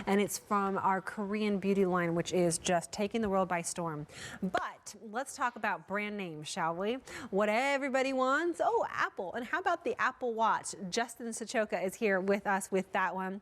and it's from our Korean beauty line, which is just taking the world by storm. But let's talk about brand names, shall we? What everybody wants. Oh, Apple. And how about the Apple Watch? Justin Sachoka is here with us with that one.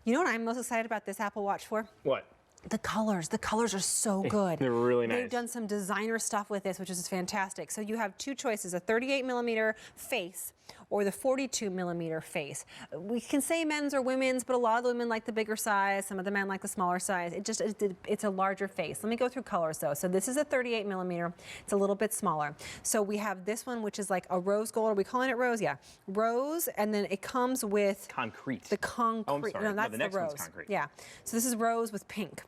You know what I'm most excited about this Apple Watch for? What? The colors are so good. They're really nice. They've done some designer stuff with this, which is fantastic. So you have two choices, a 38mm face or the 42mm face. We can say men's or women's, but a lot of the women like the bigger size. Some of the men like the smaller size. It's a larger face. Let me go through colors though. So this is a 38mm. It's a little bit smaller. So we have this one, which is like a rose gold. Are we calling it rose? Yeah. Rose, and then it comes with concrete. The concrete. Oh, I'm sorry. No, that's the next the rose. One's concrete. Yeah. So this is rose with pink.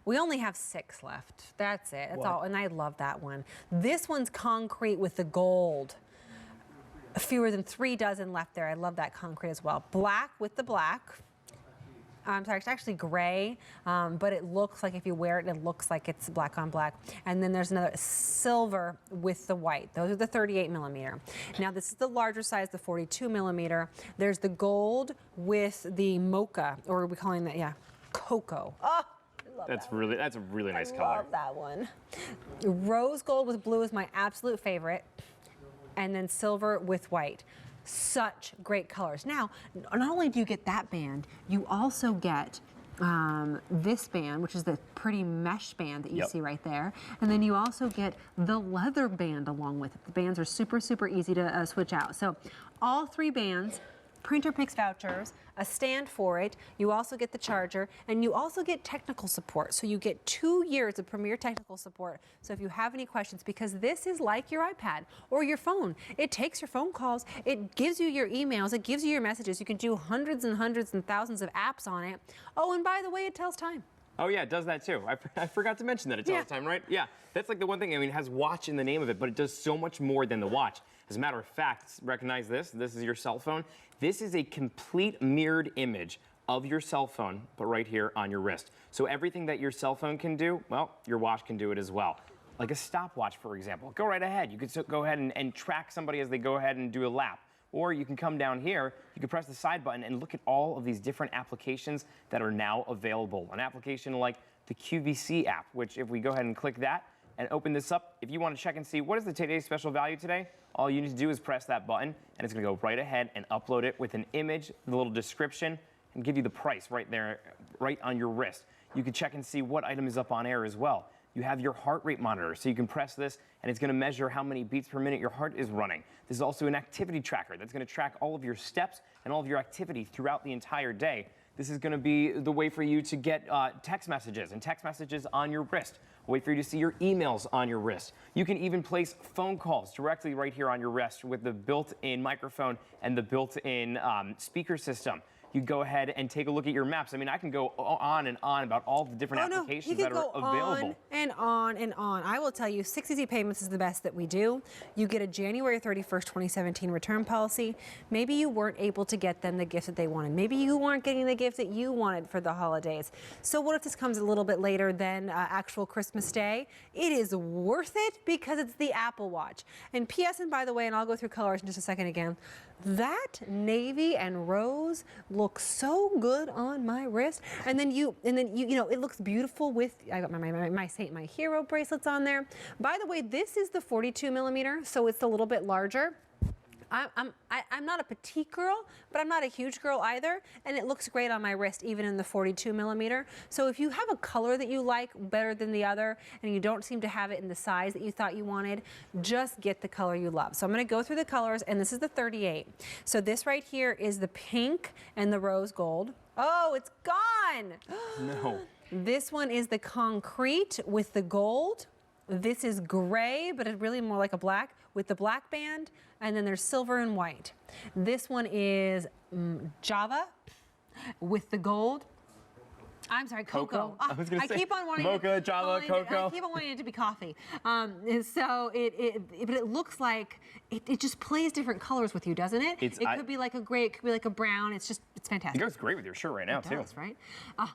We only have 6 left. That's it. That's all. And I love that one. This one's concrete with the gold. Fewer than 3 dozen left there. I love that concrete as well. Black with the black. I'm sorry, it's actually gray, but it looks like if you wear it, it looks like it's black on black. And then there's another silver with the white. Those are the 38mm. Now this is the larger size, the 42mm. There's the gold with the mocha, or are we calling that, yeah, cocoa. Oh, that's a really nice color. I love that one. Rose gold with blue is my absolute favorite. And then silver with white. Such great colors. Now, not only do you get that band, you also get this band, which is the pretty mesh band that you see right there. And then you also get the leather band along with it. The bands are super, super easy to switch out. So all 3 bands, printer picks vouchers, a stand for it, you also get the charger, and you also get technical support. So you get 2 years of premier technical support. So if you have any questions, because this is like your iPad or your phone. It takes your phone calls, it gives you your emails, it gives you your messages. You can do hundreds and hundreds and thousands of apps on it. Oh, and by the way, it tells time. Oh yeah, it does that too. I forgot to mention that it tells time, right? Yeah, that's like the one thing, I mean, it has watch in the name of it, but it does so much more than the watch. As a matter of fact, recognize this. This is your cell phone. This is a complete mirrored image of your cell phone, but right here on your wrist. So everything that your cell phone can do, well, your watch can do it as well. Like a stopwatch, for example. Go right ahead. You could go ahead and track somebody as they go ahead and do a lap. Or you can come down here, you can press the side button and look at all of these different applications that are now available. An application like the QVC app, which if we go ahead and click that, and open this up. If you want to check and see what is the today's special value today, all you need to do is press that button and it's going to go right ahead and upload it with an image, the little description, and give you the price right there, right on your wrist. You can check and see what item is up on air as well. You have your heart rate monitor, so you can press this and it's going to measure how many beats per minute your heart is running. This is also an activity tracker that's going to track all of your steps and all of your activity throughout the entire day. This is going to be the way for you to get text messages on your wrist. A way for you to see your emails on your wrist. You can even place phone calls directly right here on your wrist with the built-in microphone and the built-in speaker system. You go ahead and take a look at your maps. I mean, I can go on and on about all the different applications that are available. On and on and on. I will tell you, 6 Easy Payments is the best that we do. You get a January 31st, 2017 return policy. Maybe you weren't able to get them the gift that they wanted. Maybe you weren't getting the gift that you wanted for the holidays. So what if this comes a little bit later than actual Christmas Day? It is worth it because it's the Apple Watch. And P.S. and by the way, and I'll go through colors in just a second again, that navy and rose looks so good on my wrist. And then you know, it looks beautiful with, I got my Saint My Hero bracelets on there. By the way, this is the 42mm, so it's a little bit larger. I'm not a petite girl, but I'm not a huge girl either, and it looks great on my wrist, even in the 42mm. So if you have a color that you like better than the other, and you don't seem to have it in the size that you thought you wanted, just get the color you love. So I'm going to go through the colors, and this is the 38. So this right here is the pink and the rose gold. Oh, it's gone! No. This one is the concrete with the gold. This is gray, but it's really more like a black with the black band, and then there's silver and white. This one is Java with the gold, I'm sorry, cocoa. I was going to say keep on wanting mocha, java, cocoa. I keep on wanting it to be coffee. And so but it looks like it just plays different colors with you, doesn't it? It could be like a gray, it could be like a brown. It's fantastic. It goes great with your shirt right now, too. It does, right?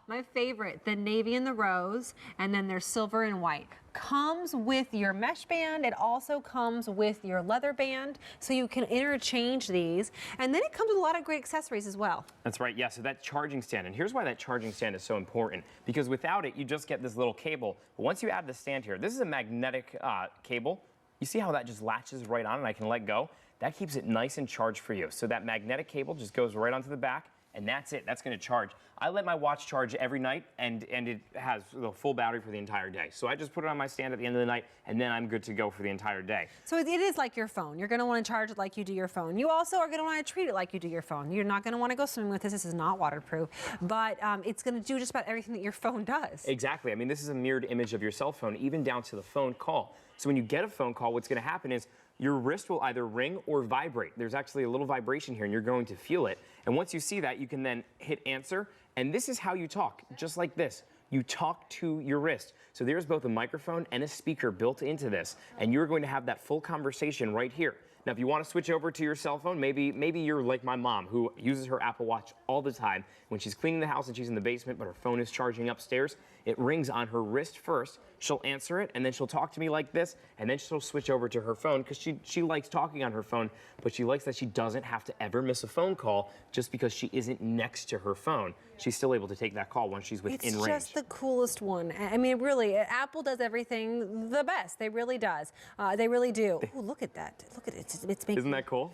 My favorite, the navy and the rose, and then there's silver and white. Comes with your mesh band. It also comes with your leather band, so you can interchange these. And then it comes with a lot of great accessories as well. That's right, yeah, so that charging stand, and here's why that charging stand is so important, because without it, you just get this little cable. But once you add the stand here, this is a magnetic cable. You see how that just latches right on and I can let go? That keeps it nice and charged for you. So that magnetic cable just goes right onto the back, and that's it. That's going to charge. I let my watch charge every night, and it has the full battery for the entire day. So I just put it on my stand at the end of the night, and then I'm good to go for the entire day. So it is like your phone. You're going to want to charge it like you do your phone. You also are going to want to treat it like you do your phone. You're not going to want to go swimming with this. This is not waterproof, but it's going to do just about everything that your phone does. Exactly. I mean, this is a mirrored image of your cell phone, even down to the phone call. So when you get a phone call, what's going to happen is your wrist will either ring or vibrate. There's actually a little vibration here, and you're going to feel it. And once you see that, you can then hit answer. And this is how you talk, just like this. You talk to your wrist. So there's both a microphone and a speaker built into this. And you're going to have that full conversation right here. Now, if you want to switch over to your cell phone, maybe you're like my mom, who uses her Apple Watch all the time. When she's cleaning the house and she's in the basement, but her phone is charging upstairs, it rings on her wrist first. She'll answer it, and then she'll talk to me like this, and then she'll switch over to her phone, because she likes talking on her phone, but she likes that she doesn't have to ever miss a phone call just because she isn't next to her phone. She's still able to take that call once she's within range. It's just the coolest one. I mean, really, Apple does everything the best. They really does. They really do. Ooh, look at that. Look at it. It's making. Isn't that cool?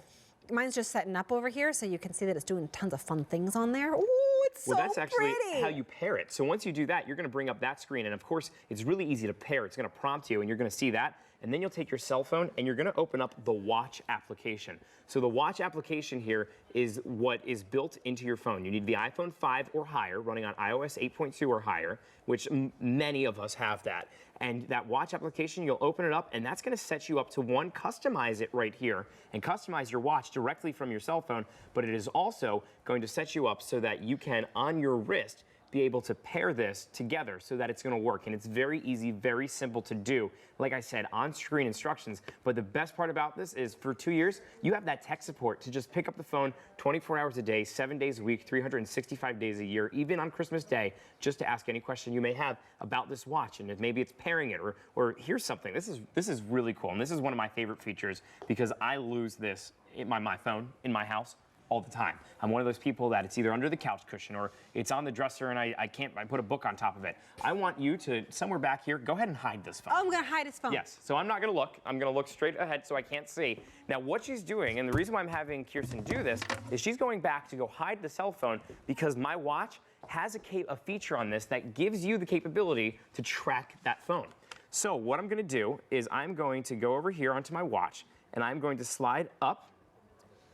Mine's just setting up over here, so you can see that it's doing tons of fun things on there. Ooh, it's so Well, that's actually pretty. how you pair it. So once you do that, you're going to bring up that screen, and of course, it's really easy to pair. It's going to prompt you, and you're going to see that. And then you'll take your cell phone and you're going to open up the Watch application. So the Watch application here is what is built into your phone. You need the iPhone 5 or higher, running on iOS 8.2 or higher, which many of us have that. And that Watch application, you'll open it up, and that's going to set you up to, one, customize it right here and customize your watch directly from your cell phone. But it is also going to set you up so that you can, on your wrist, be able to pair this together so that it's going to work. And it's very easy, very simple to do. Like I said, on-screen instructions. But the best part about this is, for 2 years, you have that tech support to just pick up the phone 24 hours a day, 7 days a week, 365 days a year, even on Christmas Day, just to ask any question you may have about this watch. And if maybe it's pairing it, or here's something. This is really cool. And this is one of my favorite features, because I lose this in my phone in my house all the time. I'm one of those people that it's either under the couch cushion or it's on the dresser, and I put a book on top of it. I want you to, somewhere back here, go ahead and hide this phone. Oh, I'm going to hide his phone. Yes, so I'm not going to look. I'm going to look straight ahead so I can't see. Now, what she's doing, and the reason why I'm having Kirsten do this, is she's going back to go hide the cell phone, because my watch has a feature on this that gives you the capability to track that phone. So what I'm going to do is I'm going to go over here onto my watch, and I'm going to slide up.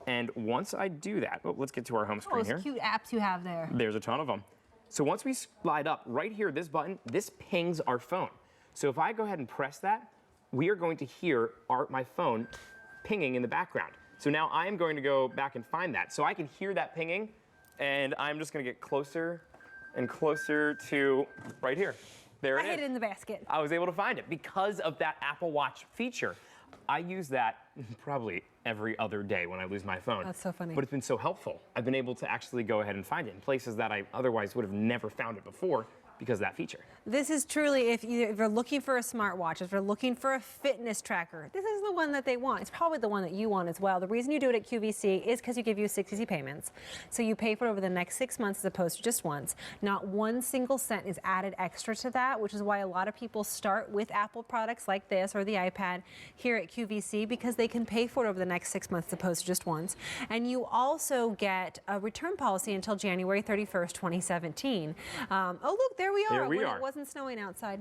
And once I do that, let's get to our home screen here. Those cute apps you have there. There's a ton of them. So once we slide up, right here, this button, this pings our phone. So if I go ahead and press that, we are going to hear my phone pinging in the background. So now I am going to go back and find that. So I can hear that pinging, and I'm just going to get closer and closer to right here. There it is. I hid it in the basket. I was able to find it because of that Apple Watch feature. I use that probably every other day when I lose my phone. That's so funny. But it's been so helpful. I've been able to actually go ahead and find it in places that I otherwise would have never found it before because of that feature. This is truly, if you're looking for a smartwatch, if you're looking for a fitness tracker, this is the one that they want. It's probably the one that you want as well. The reason you do it at QVC is because you give you 6 easy payments. So you pay for it over the next 6 months as opposed to just once. Not one single cent is added extra to that, which is why a lot of people start with Apple products like this or the iPad here at QVC, because they can pay for it over the next 6 months as opposed to just once. And you also get a return policy until January 31st, 2017. Oh, look, there we are. There we when are. It wasn't snowing outside.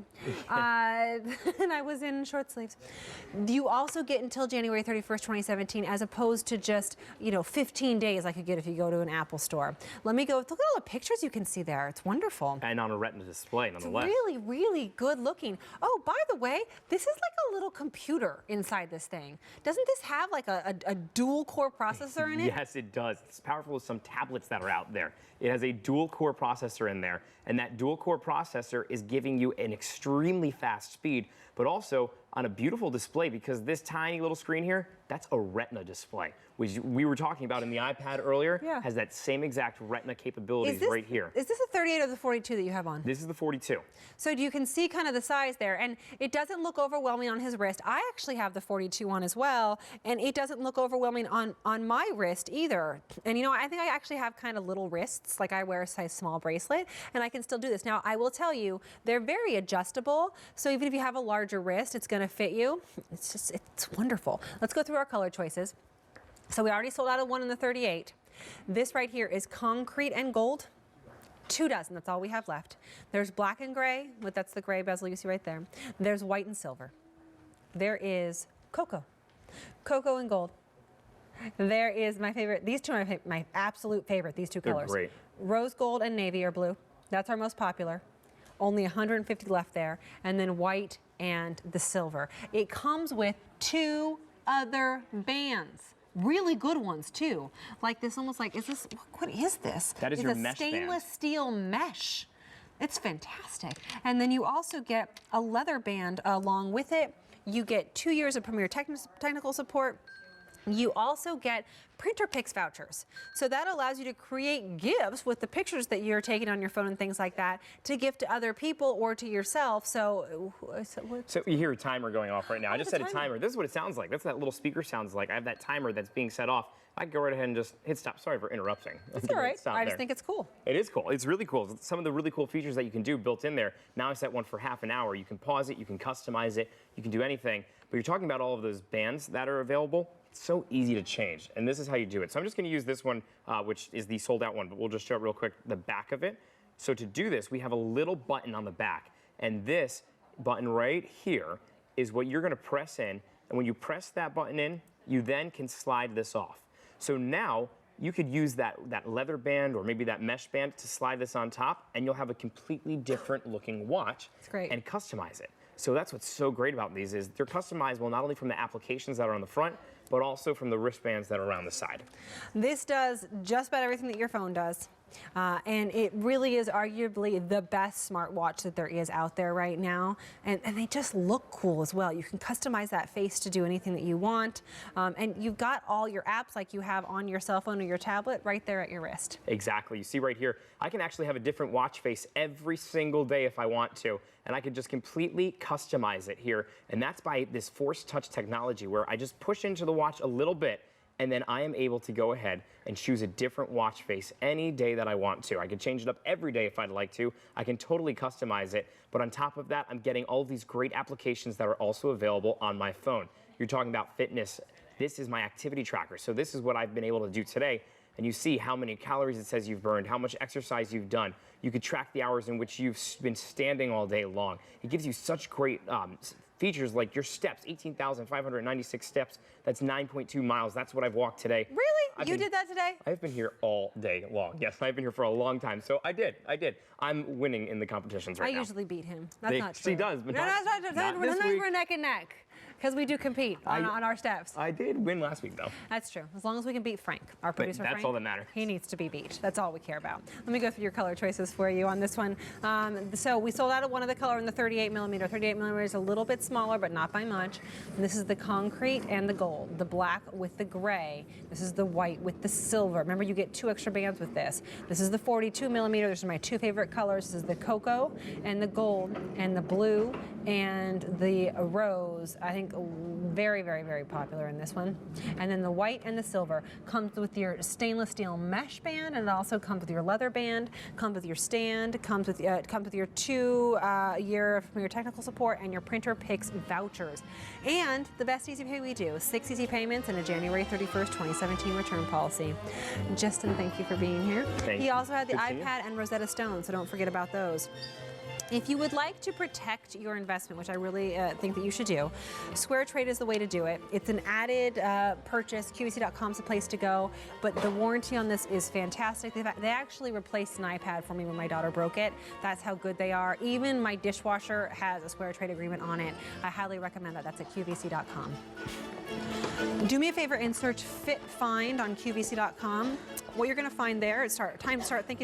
And I was in short sleeves. You also get until January 31st, 2017, as opposed to just, 15 days like you get if you go to an Apple store. Let me go, look at all the pictures you can see there. It's wonderful. And on a Retina display, nonetheless. Really, really good looking. Oh, by the way, this is like a little computer inside this thing. Doesn't this have like a dual core processor in it? Yes, it does. It's powerful as some tablets that are out there. It has a dual core processor in there, and that dual core processor is giving you an extremely fast speed, but also on a beautiful display, because this tiny little screen here, that's a Retina display, which we were talking about in the iPad earlier, has that same exact Retina capabilities right here. Is this a 38 or the 42 that you have on? This is the 42. So you can see kind of the size there, and it doesn't look overwhelming on his wrist. I actually have the 42 on as well, and it doesn't look overwhelming on my wrist either. And I think I actually have kind of little wrists, like I wear a size small bracelet, and I can still do this. Now, I will tell you, they're very adjustable, so even if you have a larger wrist, it's going to fit you. It's wonderful. Let's go through our color choices. So we already sold out of one in the 38. This right here is concrete and gold. 2 dozen, that's all we have left. There's black and gray, that's the gray bezel you see right there. There's white and silver. There is cocoa and gold. There is my favorite, these two are my absolute favorite, these two colors. They're great. Rose gold and navy or blue. That's our most popular. Only 150 left there. And then white and the silver. It comes with 2 other bands. Really good ones too. Like this, almost like, what is this? That is it's your a mesh band. stainless steel mesh. It's fantastic. And then you also get a leather band along with it. You get 2 years of premier technical support. You also get printer picks vouchers. So that allows you to create gifts with the pictures that you're taking on your phone and things like that to gift to other people or to yourself. So you hear a timer going off right now. I just set a timer. This is what it sounds like. That's what that little speaker sounds like. I have that timer that's being set off. I can go right ahead and just hit stop. Sorry for interrupting. It's all right. I just think it's cool. It is cool. It's really cool. Some of the really cool features that you can do built in there. Now I set one for half an hour. You can pause it. You can customize it. You can do anything. But you're talking about all of those bands that are available. It's so easy to change. And this is how you do it. So I'm just going to use this one, which is the sold out one. But we'll just show it real quick, the back of it. So to do this, we have a little button on the back. And this button right here is what you're going to press in. And when you press that button in, you then can slide this off. So now you could use that leather band or maybe that mesh band to slide this on top, and you'll have a completely different looking watch. That's great. And customize it. So that's what's so great about these is they're customizable not only from the applications that are on the front, but also from the wristbands that are around the side. This does just about everything that your phone does. And it really is arguably the best smartwatch that there is out there right now. And they just look cool as well. You can customize that face to do anything that you want. And you've got all your apps like you have on your cell phone or your tablet right there at your wrist. Exactly. You see right here, I can actually have a different watch face every single day if I want to. And I can just completely customize it here. And that's by this Force Touch technology where I just push into the watch a little bit, and then I am able to go ahead and choose a different watch face any day that I want to. I can change it up every day if I'd like to. I can totally customize it. But on top of that, I'm getting all these great applications that are also available on my phone. You're talking about fitness. This is my activity tracker. So this is what I've been able to do today. And you see how many calories it says you've burned, how much exercise you've done. You could track the hours in which you've been standing all day long. It gives you such great features like your steps, 18,596 steps. That's 9.2 miles. That's what I've walked today. Really? You did that today? I've been here all day long. Yes, I've been here for a long time. So I did. I'm winning in the competitions right now. I usually beat him. That's not true. She does, but not this week. We're neck and neck. Because we do compete on our steps. I did win last week, though. That's true. As long as we can beat Frank, our producer that's Frank. all that matters. He needs to be beat. That's all we care about. Let me go through your color choices for you on this one. So we sold out of one of the color in the 38 millimeter. 38 millimeter is a little bit smaller, but not by much. And this is the concrete and the gold. The black with the gray. This is the white with the silver. Remember, you get 2 extra bands with this. This is the 42 millimeter. These are my 2 favorite colors. This is the cocoa and the gold and the blue and the rose. I think very, very, very popular in this one. And then the white and the silver comes with your stainless steel mesh band, and it also comes with your leather band, comes with your stand, comes with your 2 year from your technical support and your printer picks vouchers. And the best easy pay we do, 6 easy payments and a January 31st, 2017 return policy. Justin, thank you for being here. Thank he you. also had the Good seeing you. iPad and Rosetta Stone, so don't forget about those. If you would like to protect your investment, which I really think that you should do, Square Trade is the way to do it. It's an added purchase. QVC.com is the place to go, but the warranty on this is fantastic. They actually replaced an iPad for me when my daughter broke it. That's how good they are. Even my dishwasher has a Square Trade agreement on it. I highly recommend that. That's at QVC.com. Do me a favor and search Fit Find on QVC.com. What you're going to find there, it's time to start thinking